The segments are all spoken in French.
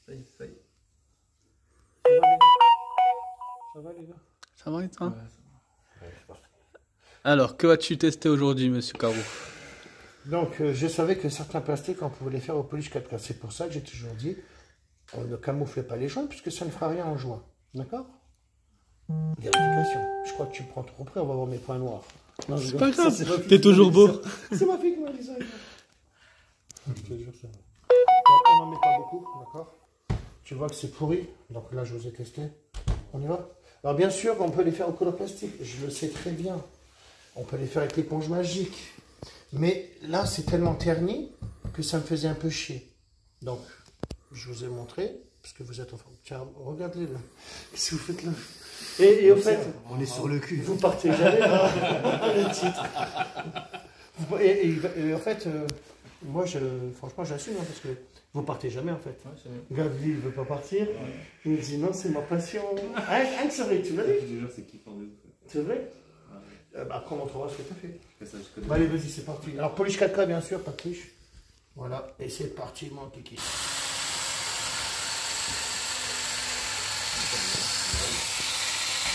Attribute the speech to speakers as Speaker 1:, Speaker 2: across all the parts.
Speaker 1: Ça y est, ça y est.
Speaker 2: Ça va les gars?
Speaker 3: Ça va et toi?
Speaker 1: Ouais, ça va.
Speaker 2: Ouais, c'est parti.
Speaker 3: Alors, que vas-tu tester aujourd'hui, monsieur Caro?
Speaker 2: Donc, je savais que certains plastiques, on pouvait les faire au polish 4K. C'est pour ça que j'ai toujours dit, on ne camoufle pas les joints, puisque ça ne fera rien en joint. D'accord? Vérification. Je crois que tu prends trop près, on va voir mes points noirs. Non,
Speaker 3: C'est pas grave, t'es toujours beau.
Speaker 2: C'est ma fille qui m'a dit ça. Je te jure, ça va. Donc, on n'en met pas beaucoup, d'accord? Tu vois que c'est pourri, donc là, je vous ai testé. On y va? Alors, bien sûr, on peut les faire au color plastique, je le sais très bien. On peut les faire avec l'éponge magique. Mais là, c'est tellement terni que ça me faisait un peu chier. Donc, je vous ai montré, parce que vous êtes en forme. Tiens, regardez là. Qu'est-ce que vous faites là? Et au fait,
Speaker 4: On est sur le cul.
Speaker 2: vous partez jamais. Le titre. Et en fait, moi, franchement, j'assume, hein, parce que vous partez jamais en fait.
Speaker 1: Ouais, c'est mieux.
Speaker 2: Regarde, lui, il veut pas partir. Il me dit non, c'est ma passion. Hein, c'est vrai, tu l'as dit?
Speaker 4: Je te jure, c'est kiffant de ouf.
Speaker 2: C'est vrai? Après, on montrera ce que tu as fait.
Speaker 4: Je fais ça jusqu'au
Speaker 2: Bah, allez, vas-y, c'est parti. Alors, polish 4K, bien sûr, pas de triche. Voilà, et c'est parti, mon kiki.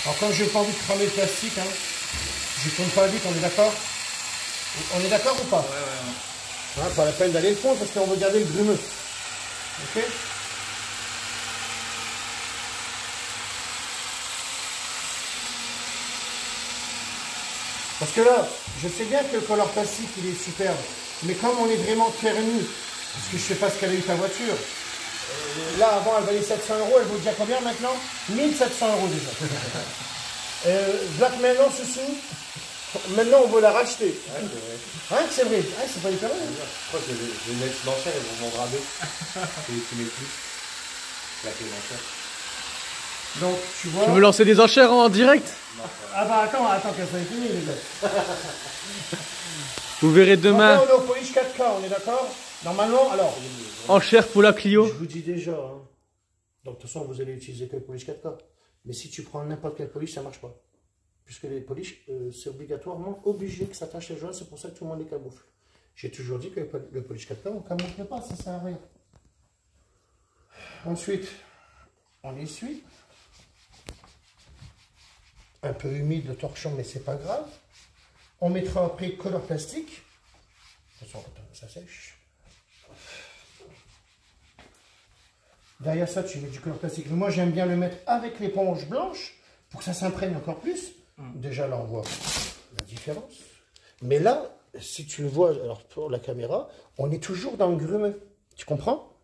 Speaker 2: Alors, comme je n'ai pas envie de cramer le plastique, hein, je tourne pas vite, on est d'accord? On est d'accord ou pas?
Speaker 1: Ouais.
Speaker 2: Hein, pas la peine d'aller le fond parce qu'on veut garder le grumeux. Ok? Parce que là, je sais bien que le color plastique il est superbe, mais comme on est vraiment ternu, parce que je sais pas ce qu'elle a eu ta voiture, là avant elle valait 700 €, elle vaut déjà combien maintenant? 1700 € déjà. Là maintenant ceci, maintenant on veut la racheter.
Speaker 4: Ouais, c'est vrai.
Speaker 2: Hein, c'est vrai, hein, c'est pas hyper vrai.
Speaker 4: Je crois que je vais mettre l'enchère et on vendra deux. Tu mets le plus. La clé l'enchère.
Speaker 2: Donc tu vois.
Speaker 3: Tu veux lancer des enchères en direct?
Speaker 2: Ah bah attends qu'elle soit finie les gars.
Speaker 3: Vous verrez demain.
Speaker 2: Après, on est au polish 4K, on est d'accord? Normalement, alors.
Speaker 3: Enchères pour la Clio.
Speaker 2: Je vous dis déjà, hein. Donc de toute façon vous allez utiliser que le polish 4K. Mais si tu prends n'importe quel polish, ça marche pas. Puisque les polish, c'est obligatoirement obligé que ça tâche les joints, c'est pour ça que tout le monde les camoufle. J'ai toujours dit que le polish 4K, on ne camoufle pas, ça sert à rien. Ensuite, on essuie. Un peu humide le torchon, mais c'est pas grave. On mettra après color plastique. De toute façon, ça sèche. Derrière ça, tu mets du color plastique. Mais moi, j'aime bien le mettre avec l'éponge blanche pour que ça s'imprègne encore plus. Déjà, là, on voit la différence. Mais là, si tu le vois, alors pour la caméra, on est toujours dans le grumeux. Tu comprends?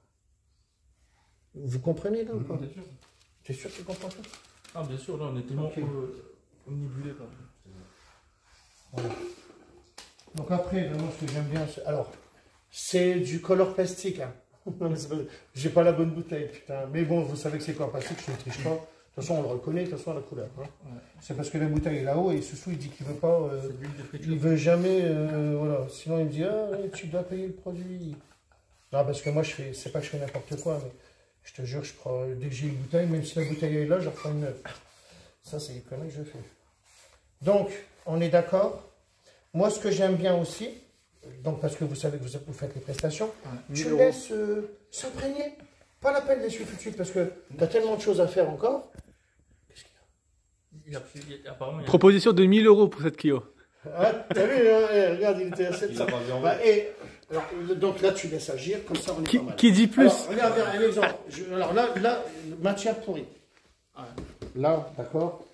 Speaker 2: Vous comprenez là ou pas?
Speaker 1: Bien sûr.
Speaker 2: T'es sûr que tu comprends ça?
Speaker 1: Ah, bien sûr, là, on est tellement
Speaker 2: Ok.
Speaker 1: omnibulé. Quoi.
Speaker 2: Voilà. Donc après, vraiment, ce que j'aime bien, alors, c'est du color plastique. Hein. J'ai pas la bonne bouteille, putain. Mais bon, vous savez que c'est color plastique, je ne triche pas. De toute façon, on le reconnaît, de toute façon, la couleur. Hein.
Speaker 1: Ouais.
Speaker 2: C'est parce que la bouteille est là-haut et Soussou, il dit qu'il veut pas.
Speaker 1: C'est de l'huile de friture.
Speaker 2: Il veut jamais. Voilà. Sinon, il me dit, ah, tu dois payer le produit. Non, parce que moi, je fais. C'est pas que je fais n'importe quoi, mais je te jure, je prends. Dès que j'ai une bouteille, même si la bouteille est là, je reprends une neuve. Ça, c'est les conneries que je fais. Donc, on est d'accord. Moi, ce que j'aime bien aussi, donc parce que vous savez que vous faites les prestations,
Speaker 1: Ouais,
Speaker 2: tu
Speaker 1: 1000 €.
Speaker 2: laisses s'imprégner. Pas la peine d'essuyer tout de suite parce que tu as tellement de choses à faire encore. Qu'est-ce qu'il y a?
Speaker 1: Apparemment, il y a...
Speaker 3: Proposition de 1000 € pour cette Clio.
Speaker 2: Ah, t'as vu, hein, regarde, il était à
Speaker 4: Il
Speaker 2: 700.
Speaker 4: a pas vu en
Speaker 2: Bah,
Speaker 4: vrai.
Speaker 2: et, alors, donc là, tu laisses agir, comme ça, on est pas mal.
Speaker 3: Qui dit plus?
Speaker 2: Alors, regarde, un exemple. Alors là, matière pourrie.
Speaker 1: Ouais.
Speaker 2: Là, d'accord.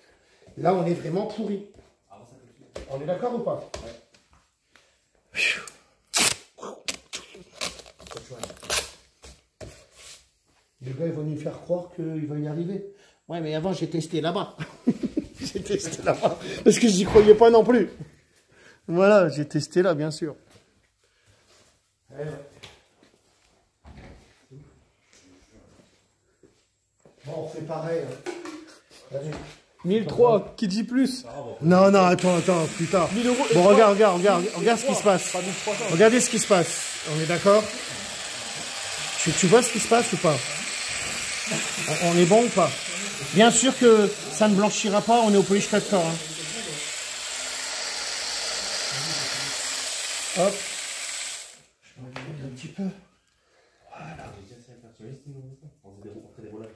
Speaker 2: Là, on est vraiment pourri. On est d'accord ou pas? Le gars, il va nous faire croire qu'il va y arriver. Ouais, mais avant, j'ai testé là-bas. J'ai testé là-bas. Parce que j'y croyais pas non plus. Voilà, j'ai testé là, bien sûr. Bon, on fait pareil. Hein. Vas-y.
Speaker 3: 1003, qui dit plus?
Speaker 2: Non, non, attends, plus tard.
Speaker 3: 1000 €.
Speaker 2: Bon, regarde ce qui se passe. Regardez ce qui se passe. On est d'accord? Tu vois ce qui se passe ou pas? On est bon ou pas? Bien sûr que ça ne blanchira pas, on est au polish 4K. Hein. Hop. Je m'en un petit peu. Voilà. Voilà.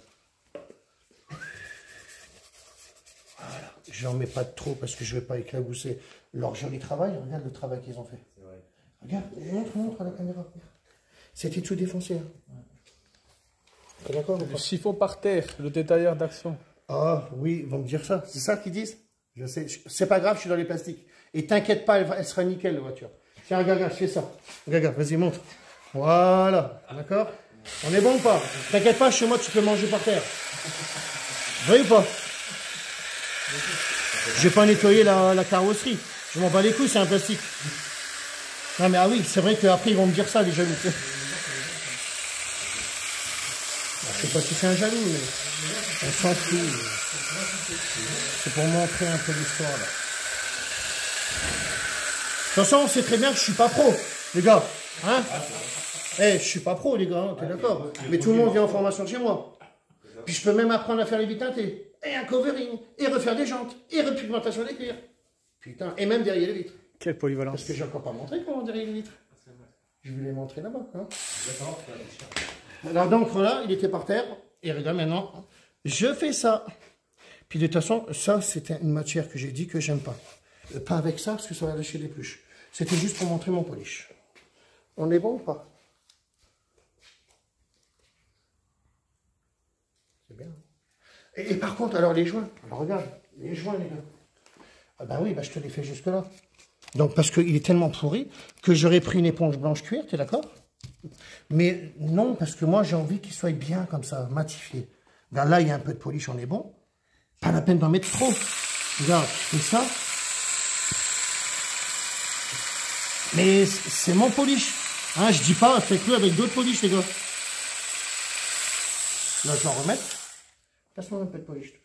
Speaker 2: J'en mets pas trop parce que je vais pas éclabousser leur joli travail. Regarde le travail qu'ils ont fait. Regarde, montre à la caméra. C'était tout défoncé. Hein. T'es d'accord ou
Speaker 3: Le
Speaker 2: pas?
Speaker 3: chiffon par terre, le détailleur d'action.
Speaker 2: Ah oui, ils vont me dire ça. C'est ça qu'ils disent? Je sais. C'est pas grave, je suis dans les plastiques. Et t'inquiète pas, elle sera nickel, la voiture. Tiens, regarde, fais ça. Regarde, vas-y, montre. Voilà. D'accord? On est bon ou pas? T'inquiète pas, chez moi, tu peux manger par terre. Oui ou pas? Je vais pas nettoyer la carrosserie. Je m'en bats les couilles, c'est un plastique. Non mais ah oui, c'est vrai qu'après ils vont me dire ça, les jaloux. Je sais pas si c'est un jaloux, mais on s'en fout. C'est pour montrer un peu l'histoire là. De toute façon, on sait très bien que je suis pas pro, les gars. Hein? Eh, je suis pas pro, les gars, hein, t'es d'accord? Mais tout le monde vient en formation de chez moi. Puis je peux même apprendre à faire les vitres teintées, et un covering, et refaire des jantes, et repigmentation des cuirs. Putain, et même derrière les vitres.
Speaker 3: Quelle polyvalence.
Speaker 2: Parce que j'ai encore pas montré comment derrière les vitres. Je vais les montrer là-bas. Hein. Alors donc voilà, il était par terre. Et regarde maintenant, je fais ça. Puis de toute façon, ça c'était une matière que j'ai dit que j'aime pas. Pas avec ça parce que ça va lâcher des pluches. C'était juste pour montrer mon polish. On est bon ou pas? C'est bien. Et par contre, alors les joints. Alors regarde, les joints les gars. Ah ben oui, bah je te les fais jusque là. Donc, parce qu'il est tellement pourri que j'aurais pris une éponge blanche cuir, t'es d'accord? Mais non, parce que moi, j'ai envie qu'il soit bien comme ça, matifié. Regarde, là, il y a un peu de polish, on est bon. Pas la peine d'en mettre trop. Regarde, je fais ça. Mais c'est mon polish. Hein, je dis pas, faites-le avec d'autres polish, les gars. Là, je vais en remettre. Passe-moi un peu de polish, s'il te plaît.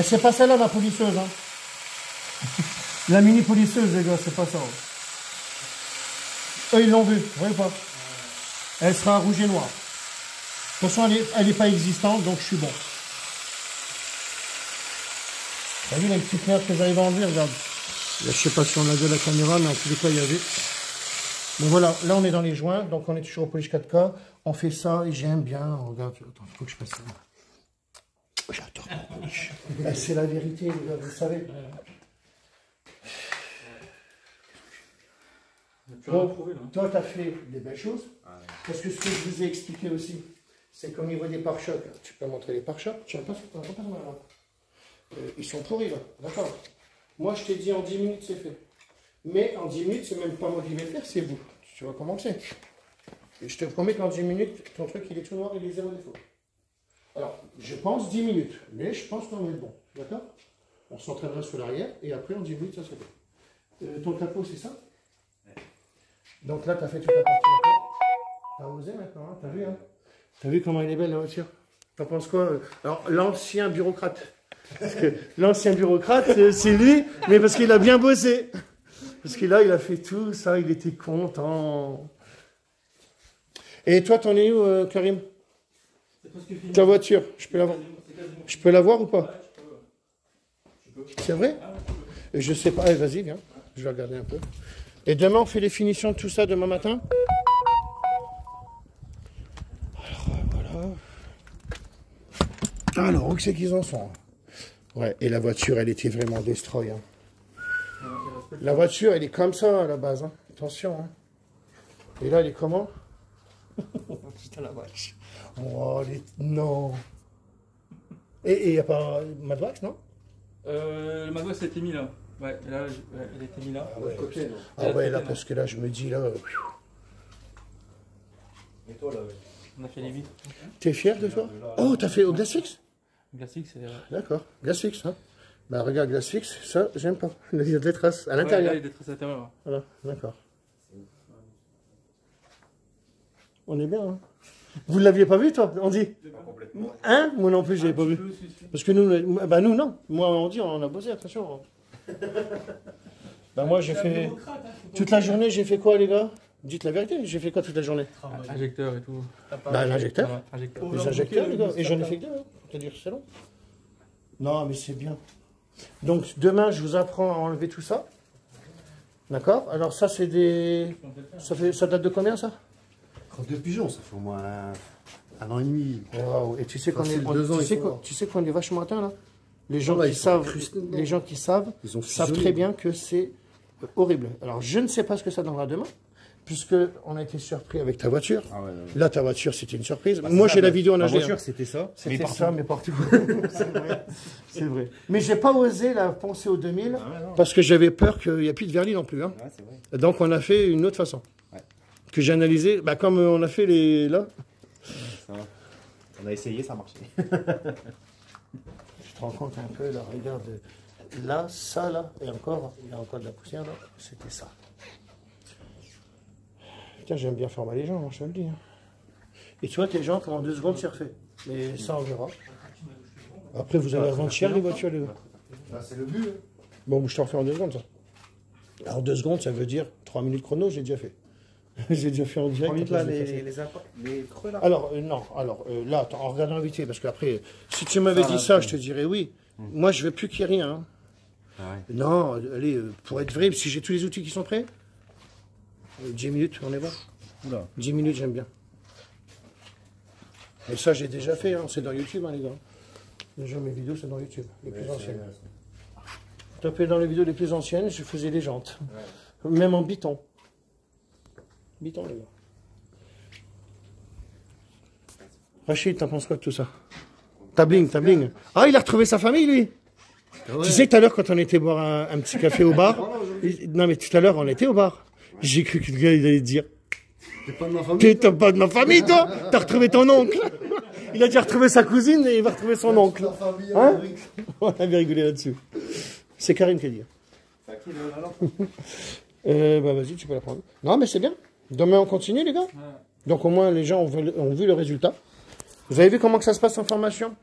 Speaker 2: C'est pas celle-là, la polisseuse. Hein. La mini polisseuse, les gars, c'est pas ça. Eux, ils l'ont vu, vous voyez pas? Elle sera rouge et noire. De toute façon, elle n'est pas existante, donc je suis bon. T'as vu les petites merdes que j'arrive à enlever? Regarde. Là, je sais pas si on a de la caméra, mais en tous les cas, il y avait. Donc voilà, là, on est dans les joints, donc on est toujours au polish 4K. On fait ça, et j'aime bien. Regarde, attends, il faut que je fasse ça. J'adore mon polish. C'est la vérité, les gars, vous savez. Bon, toi, tu as fait des belles choses. Parce que ce que je vous ai expliqué aussi, c'est qu'au niveau des pare-chocs, tu peux montrer les pare-chocs. Je ne sais pas si tu as mal. Ils sont pourris, là. D'accord. Moi, je t'ai dit en 10 minutes, c'est fait. Mais en 10 minutes, c'est même pas moi qui vais le faire, c'est vous. Tu vois comment c'est. Et je te promets qu'en 10 minutes, ton truc, il est tout noir, il est zéro défaut. Alors, je pense 10 minutes, mais je pense qu'on est bon, d'accord? On s'entraînera sur l'arrière, et après, en 10 minutes, ça se fait. Ton capot, c'est ça? Ouais. Donc là, tu as fait toute la partie d'accord. Tu as osé maintenant, hein? T'as vu, hein? T'as vu comment il est belle, la voiture? T'en penses quoi? Alors, l'ancien bureaucrate. Parce que l'ancien bureaucrate, c'est lui, mais parce qu'il a bien bossé. Parce que là, il a fait tout ça, il était content. Et toi, t'en es où, Karim? Ta voiture, je peux la voir ou pas? C'est vrai? Je sais pas, allez, vas-y, viens, je vais regarder un peu. Et demain, on fait les finitions de tout ça, demain matin? Alors, voilà. Alors, où c'est qu'ils en sont? Ouais, et la voiture, elle était vraiment destroy. Hein. La voiture, elle est comme ça, à la base, hein. Attention. Hein. Et là, elle est comment? Putain, la vache. Oh, non. Et il n'y a pas Madwax, non?
Speaker 1: Le Madwax a été mis là. Ouais, là, elle a été mis là.
Speaker 2: Ah ouais, côté, là, parce que là, je me dis, là...
Speaker 4: Et toi, là,
Speaker 1: on a fait les vitres.
Speaker 2: T'es fier de toi? Oh, t'as fait au Glassfix?
Speaker 1: Glassfix, c'est...
Speaker 2: D'accord, Glassfix, hein. Bah, regarde, Glassfix, ça, j'aime pas. Il y a des traces à l'intérieur.
Speaker 1: Il y a des traces à l'intérieur. Ouais.
Speaker 2: Voilà, d'accord. On est bien, hein. Vous ne l'aviez pas vu, toi, on dit? Hein? Moi non plus, je ne l'ai pas vu. Parce que nous, bah nous, non. Moi, on dit, on a bossé, attention. Bah moi, j'ai fait... Toute la journée, j'ai fait quoi, les gars? Dites la vérité, j'ai fait quoi toute la journée?
Speaker 1: Injecteur et tout.
Speaker 2: Bah, l'injecteur.
Speaker 1: Injecteur.
Speaker 2: Les injecteurs, les gars. Et j'en ai fait que deux, hein. Pour te dire, c'est long. Non, mais c'est bien. Donc demain, je vous apprends à enlever tout ça. D'accord? Alors ça, c'est des... Ça date de combien, ça?
Speaker 5: Crotte de pigeon, ça fait au moins un an et demi.
Speaker 2: Wow. Et tu sais qu'on est,
Speaker 5: Facile, 2 ans,
Speaker 2: tu sais qu'on est vachement atteint, là? Les gens
Speaker 5: là,
Speaker 2: qui
Speaker 5: ils sont
Speaker 2: savent,
Speaker 5: incrustés dedans.
Speaker 2: les gens qui savent,
Speaker 5: Ils ont
Speaker 2: savent
Speaker 5: fusionné.
Speaker 2: très bien que c'est horrible. Alors, je ne sais pas ce que ça donnera demain, puisque on a été surpris avec ta voiture.
Speaker 4: Ah ouais, ouais.
Speaker 2: Là, ta voiture, c'était une surprise.
Speaker 4: Bah,
Speaker 2: Moi,
Speaker 4: c'est
Speaker 2: j'ai
Speaker 4: ça,
Speaker 2: la vidéo en
Speaker 4: ma
Speaker 2: HD.
Speaker 4: voiture,
Speaker 2: hein.
Speaker 4: c'était ça.
Speaker 2: C'était
Speaker 4: partout.
Speaker 2: ça, mais partout. C'est vrai. C'est vrai. Mais j'ai pas osé la poncer au 2000,
Speaker 4: Ah ouais, non.
Speaker 2: parce que j'avais peur qu'il n'y ait plus de vernis non plus. Hein.
Speaker 4: Ouais, c'est vrai.
Speaker 2: Donc, on a fait une autre façon.
Speaker 4: Ouais.
Speaker 2: Que j'ai analysé, bah, comme on a fait les... là.
Speaker 4: Ça va. On a essayé, ça a marché.
Speaker 2: Tu te rends compte un peu, là, regarde, là, ça, là, et encore, il y a encore de la poussière, là, c'était ça. Putain, j'aime bien faire mal les gens, hein, je te le dis. Hein. Et tu vois, tes gens, pendant 2 secondes, c'est refait. Mais ça, on verra. Après, vous allez revendre cher les voitures, les gars.
Speaker 5: Là, c'est le but. Hein.
Speaker 2: Bon, je te refais en 2 secondes, ça. Alors, 2 secondes, ça veut dire 3 minutes chrono, j'ai déjà fait. J'ai déjà fait en direct.
Speaker 4: Là,
Speaker 2: après, je l'ai fait.
Speaker 4: les creux là.
Speaker 2: Alors, non, alors là, attends, en regardant vite fait, parce qu'après, si tu m'avais dit ça, je te dirais oui. Moi, je veux plus qu'il y ait rien. Hein.
Speaker 4: Ah ouais.
Speaker 2: Non, allez, pour être vrai, si j'ai tous les outils qui sont prêts, 10 minutes, on est bon.
Speaker 4: Oula.
Speaker 2: 10 minutes, j'aime bien. Et ça, j'ai déjà fait, hein, c'est dans YouTube, hein, les gars. Déjà, mes vidéos, c'est dans YouTube, les plus anciennes. Tapez dans les vidéos les plus anciennes, je faisais des jantes. Même en biton. Biton, les gars. Rachid, t'en penses quoi de tout ça? Tabling. Ah, il a retrouvé sa famille, lui. Tu sais, tout à l'heure, quand on était boire un petit café au bar, non, mais tout à l'heure, on était au bar. J'ai cru que le gars, il allait dire,
Speaker 5: T'es pas de ma famille.
Speaker 2: t'es pas de ma famille, toi. T'as retrouvé ton oncle. Il a déjà retrouvé sa cousine et il va retrouver son oncle.
Speaker 5: La famille,
Speaker 2: Hein?
Speaker 5: Amérique.
Speaker 2: On avait rigolé là-dessus. C'est Karine qui a dit.
Speaker 4: C'est à qui le ballon?
Speaker 2: Bah vas-y, tu peux la prendre. Non, mais c'est bien. Demain, on continue, les gars. Donc au moins, les gens ont vu le résultat. Vous avez vu comment que ça se passe en formation?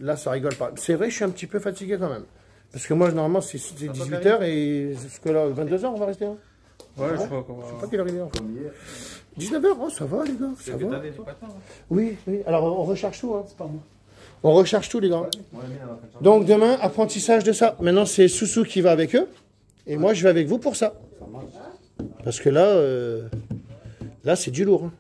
Speaker 2: Là, ça rigole pas. C'est vrai, je suis un petit peu fatigué quand même. Parce que moi, normalement, c'est 18h et jusque là, 22h, on va rester. Hein.
Speaker 1: Ouais, je crois qu'on va.
Speaker 2: Je sais pas quelle heure il est encore. 19h, oh, ça va, les gars. Ça va.
Speaker 4: T'avais pas temps.
Speaker 2: Oui, oui. Alors, on recharge tout, hein. C'est pas moi. On recharge tout, les gars. Donc, demain, apprentissage de ça. Maintenant, c'est Soussou qui va avec eux. Et moi, je vais avec vous pour ça. Parce que là, là c'est du lourd. Hein.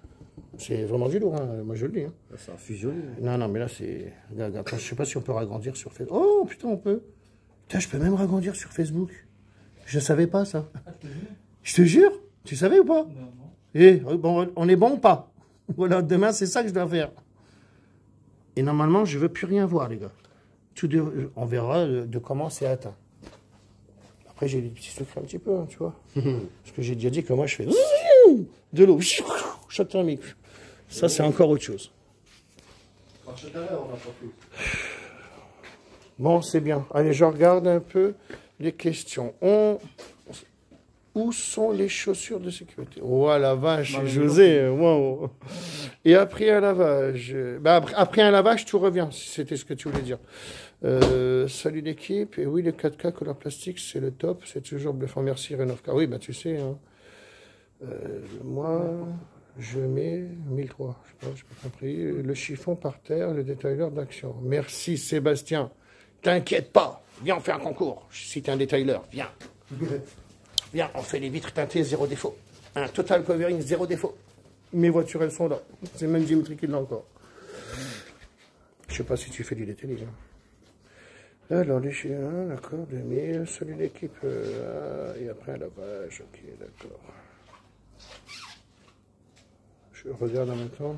Speaker 2: C'est vraiment du lourd, hein. Moi, je le dis. Hein.
Speaker 5: C'est un fusionné.
Speaker 2: Non, mais là, c'est... Regarde, attends, je sais pas si on peut ragrandir sur Facebook. Oh, putain, on peut. Putain, je peux même ragrandir sur Facebook. Je savais pas, ça. Je te jure. Tu savais ou pas?
Speaker 1: Non.
Speaker 2: Eh, bon, on est bon ou pas? Voilà, demain, c'est ça que je dois faire. Et normalement, je veux plus rien voir, les gars. On verra de comment c'est atteint. Après, j'ai des petits secrets un petit peu, hein, tu vois. Parce que j'ai déjà dit que moi, je fais de l'eau, shot thermique. Ça, c'est encore autre chose.
Speaker 5: Marche derrière, on n'a pas fait.
Speaker 2: Bon, c'est bien. Allez, je regarde un peu les questions. Où sont les chaussures de sécurité? Oh la vache, José, wow. Et après un lavage, après un lavage, tout revient, si c'était ce que tu voulais dire. Salut l'équipe, et oui, le 4K couleur plastique, c'est le top, c'est toujours bluffant, merci Renovka. Oui, bah tu sais, hein. Moi, je mets 1003, je sais pas, j'ai pas compris. Le chiffon par terre, le détailleur d'action. Merci Sébastien, t'inquiète pas, viens, on fait un concours. Si t'es un détailleur, viens. Viens, on fait les vitres teintées, 0 défaut. Un total covering, 0 défaut. Mes voitures, elles sont là. C'est même Dimitri qui l'a encore. Je sais pas si tu fais du détail. Hein. Alors, les chiens, d'accord, 2000. Salut l'équipe. Et après un lavage, ok, d'accord. Je regarde en même temps.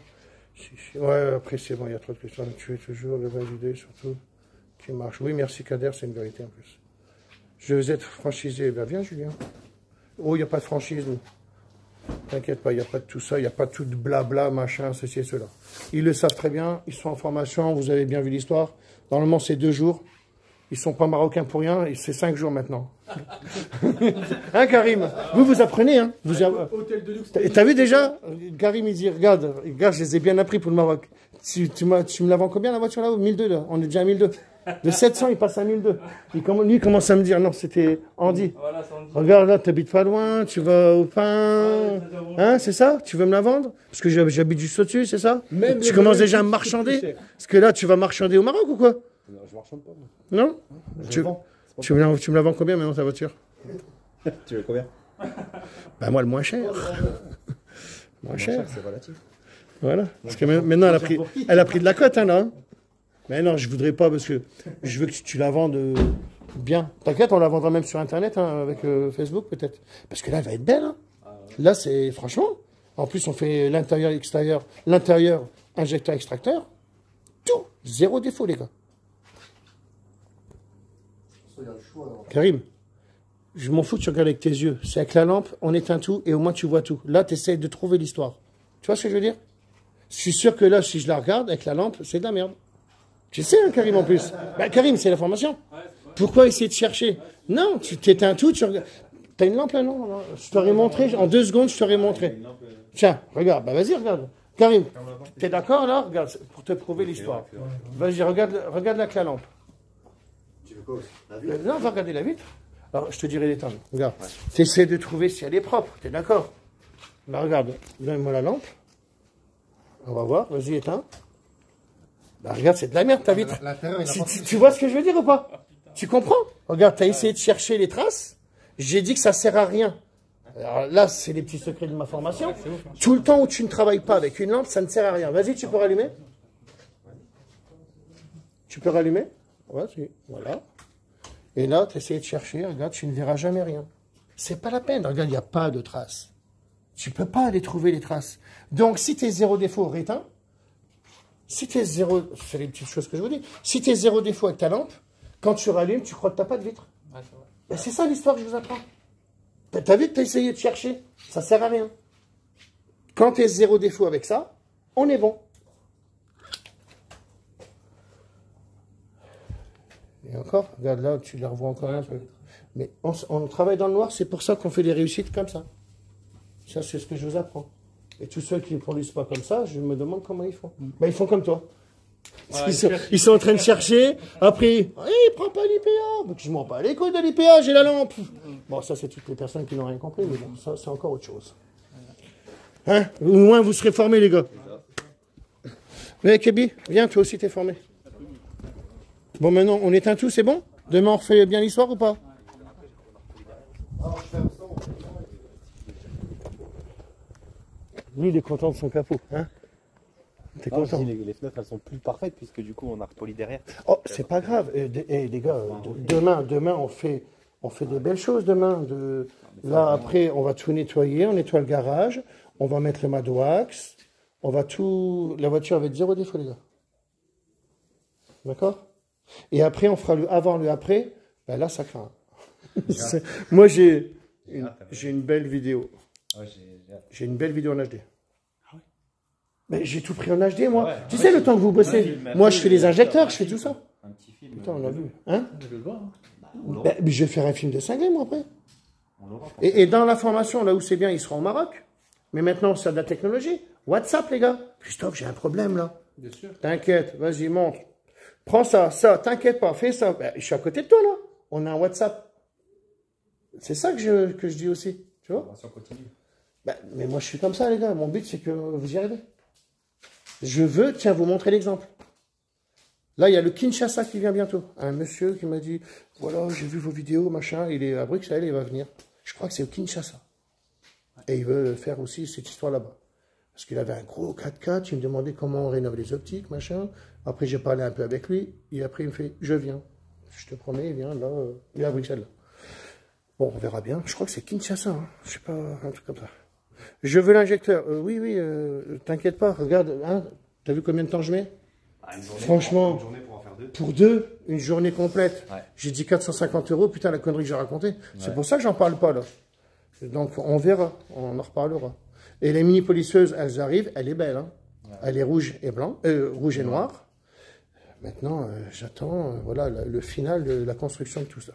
Speaker 2: Ouais, après c'est bon, il y a trop de questions. Tu es toujours le validé, surtout, qui marche. Oui, merci Kader, c'est une vérité en plus. Je veux être franchisé. Ben viens, Julien. Oh, il n'y a pas de franchise, nous. T'inquiète pas, il n'y a pas de tout ça, il n'y a pas de tout de blabla, machin, ceci et cela. Ils le savent très bien, ils sont en formation, vous avez bien vu l'histoire. Normalement, c'est 2 jours. Ils sont pas marocains pour rien, et c'est 5 jours maintenant. Hein, Karim? Vous apprenez, hein?
Speaker 1: Hôtel de luxe.
Speaker 2: T'as vu déjà? Karim, il dit, regarde, je les ai bien appris pour le Maroc. Tu me la vends combien, la voiture, là? 1002, là. On est déjà à 1002. De 700, il passe à 1002. Lui, il commence à me dire, non, c'était Andy.
Speaker 1: Voilà, c'est Andy.
Speaker 2: Regarde, là, t'habites pas loin, tu vas au pain. Hein, c'est ça? Tu veux me la vendre? Parce que j'habite juste au-dessus, c'est ça?
Speaker 3: Même
Speaker 2: Tu
Speaker 3: les
Speaker 2: commences
Speaker 3: volets,
Speaker 2: déjà à
Speaker 3: c'est
Speaker 2: me
Speaker 3: plus
Speaker 2: marchander?
Speaker 3: cher.
Speaker 2: Parce que là, tu vas marchander au Maroc ou quoi?
Speaker 5: Non, je marchande pas. Moi.
Speaker 2: Non?
Speaker 5: Je vends.
Speaker 2: Tu me la vends combien maintenant ta voiture?
Speaker 4: Tu veux combien?
Speaker 2: Bah moi le moins cher. Moins cher.
Speaker 4: C'est relatif.
Speaker 2: Voilà. Parce que maintenant elle a pris de la cote, hein, là. Hein. Mais non, je voudrais pas parce que je veux que tu la vendes bien. T'inquiète, on la vendra même sur Internet, hein, avec Facebook peut-être. Parce que là, elle va être belle. Hein. Là, c'est franchement. En plus, on fait l'intérieur, extérieur, l'intérieur, injecteur, extracteur. Tout. Zéro défaut, les gars. Karim, je m'en fous que tu regardes avec tes yeux. C'est avec la lampe, on éteint tout et au moins tu vois tout. Là, tu essaies de trouver l'histoire. Tu vois ce que je veux dire? Je suis sûr que là, si je la regarde avec la lampe, c'est de la merde. Tu sais, hein, Karim, en plus. Bah, Karim, c'est l'information. Pourquoi essayer de chercher? Non, tu t'éteins tout, tu regardes. T'as une lampe là, non? Je t'aurais montré, en 2 secondes, je t'aurais montré. Tiens, regarde, bah vas-y, regarde. Karim, t'es d'accord là? Regarde, pour te prouver l'histoire. Vas-y, regarde là avec la lampe.
Speaker 5: Tu veux quoi? La vitre?
Speaker 2: Non, on va regarder la vitre. Alors, je te dirai l'éteindre. Regarde, tu essaies de trouver si elle est propre, t'es d'accord? Là, regarde, donne-moi la lampe. On va voir, vas-y, éteins. Bah, regarde, c'est de la merde ta vitre. Tu vois ce que je veux dire ou pas? Tu comprends? Regarde, tu as essayé de chercher les traces. J'ai dit que ça sert à rien. Alors là, c'est les petits secrets de ma formation. Tout le temps où tu ne travailles pas avec une lampe, ça ne sert à rien. Vas-y, tu peux rallumer? Tu peux rallumer? Vas-y, voilà. Et là, tu essaies de chercher. Regarde, tu ne verras jamais rien. C'est pas la peine. Regarde, il n'y a pas de traces. Tu peux pas aller trouver les traces. Donc, si tu es zéro défaut, réteins. Si tu es zéro, c'est les petites choses que je vous dis. Si tu es zéro défaut avec ta lampe, quand tu rallumes, tu crois que tu n'as pas de vitre. Ben, c'est ça l'histoire que je vous apprends. Tu as vu que tu as essayé de chercher. Ça ne sert à rien. Quand tu es zéro défaut avec ça, on est bon. Et encore, regarde là, tu les revois encore un peu. Mais on travaille dans le noir, c'est pour ça qu'on fait des réussites comme ça. Ça, c'est ce que je vous apprends. Et tous ceux qui ne produisent pas comme ça, je me demande comment ils font. Ben, ils font comme toi. Ouais, ils sont en train de chercher. Après, il prend pas l'IPA. Je m'en bats les couilles de l'IPA, j'ai la lampe. Bon, ça, c'est toutes les personnes qui n'ont rien compris, mais bon, ça, c'est encore autre chose. Hein? Au moins, vous serez formés, les gars. Mais Kébi, viens, toi aussi, t'es formé. Bon, maintenant, on éteint tout, c'est bon? Demain, on refait bien l'histoire ou pas? Lui, il est content de son capot, hein? T'es content?
Speaker 4: Les fenêtres, elles sont plus parfaites puisque du coup, on a repoli derrière.
Speaker 2: Oh, c'est pas grave. Les gars, demain, on fait des belles choses demain. Là, après, on va tout nettoyer, on nettoie le garage, on va mettre les madouax, on va tout... La voiture va être zéro défaut, les gars. D'accord? Et après, on fera le avant, le après. Ben là, ça craint. Moi, j'ai une belle vidéo. J'ai une belle vidéo en HD. Mais j'ai tout pris en HD, moi. Tu sais, le temps que vous bossez, moi, je fais les injecteurs, je fais tout ça.
Speaker 4: Un petit film.
Speaker 2: Putain, on l'a vu. Hein?
Speaker 1: Je vais le voir.
Speaker 2: Mais je vais faire un film de cinglé, moi, après. Et dans la formation, là où c'est bien, ils seront au Maroc. Mais maintenant, c'est de la technologie. WhatsApp, les gars. Christophe, j'ai un problème, là.
Speaker 1: Bien sûr.
Speaker 2: T'inquiète, vas-y, montre. Prends ça, t'inquiète pas, fais ça. Ben, je suis à côté de toi, là. On a un WhatsApp. C'est ça que je dis aussi. Tu vois? Ben, mais moi, je suis comme ça, les gars. Mon but, c'est que vous y arrivez. Je veux, tiens, vous montrer l'exemple. Là, il y a le Kinshasa qui vient bientôt. Un monsieur qui m'a dit, voilà, j'ai vu vos vidéos, machin. Il est à Bruxelles, il va venir. Je crois que c'est au Kinshasa. Et il veut faire aussi cette histoire là-bas. Parce qu'il avait un gros 4x4, il me demandait comment on rénove les optiques, machin. Après, j'ai parlé un peu avec lui. Et après, il me fait, je viens. Je te promets, il vient là, il est à Bruxelles. Là. Bon, on verra bien. Je crois que c'est Kinshasa, hein. Je sais pas, un truc comme ça. Je veux l'injecteur. Oui, t'inquiète pas, regarde, hein, t'as vu combien de temps je mets? Franchement,
Speaker 4: une journée pour en faire deux.
Speaker 2: pour deux, une journée complète.
Speaker 4: Ouais.
Speaker 2: J'ai dit 450 €, putain, la connerie que j'ai racontée. C'est pour ça que j'en parle pas, là. Donc, on verra, on en reparlera. Et les mini polisseuses, elles arrivent, elle est belle, hein. Ouais. Elle est rouge et blanc, rouge et noir. Maintenant, j'attends, voilà, le final de la construction de tout ça.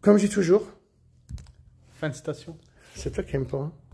Speaker 2: Comme je dis toujours,
Speaker 3: Fin de station.
Speaker 2: c'est toi qui n'aimes pas, hein.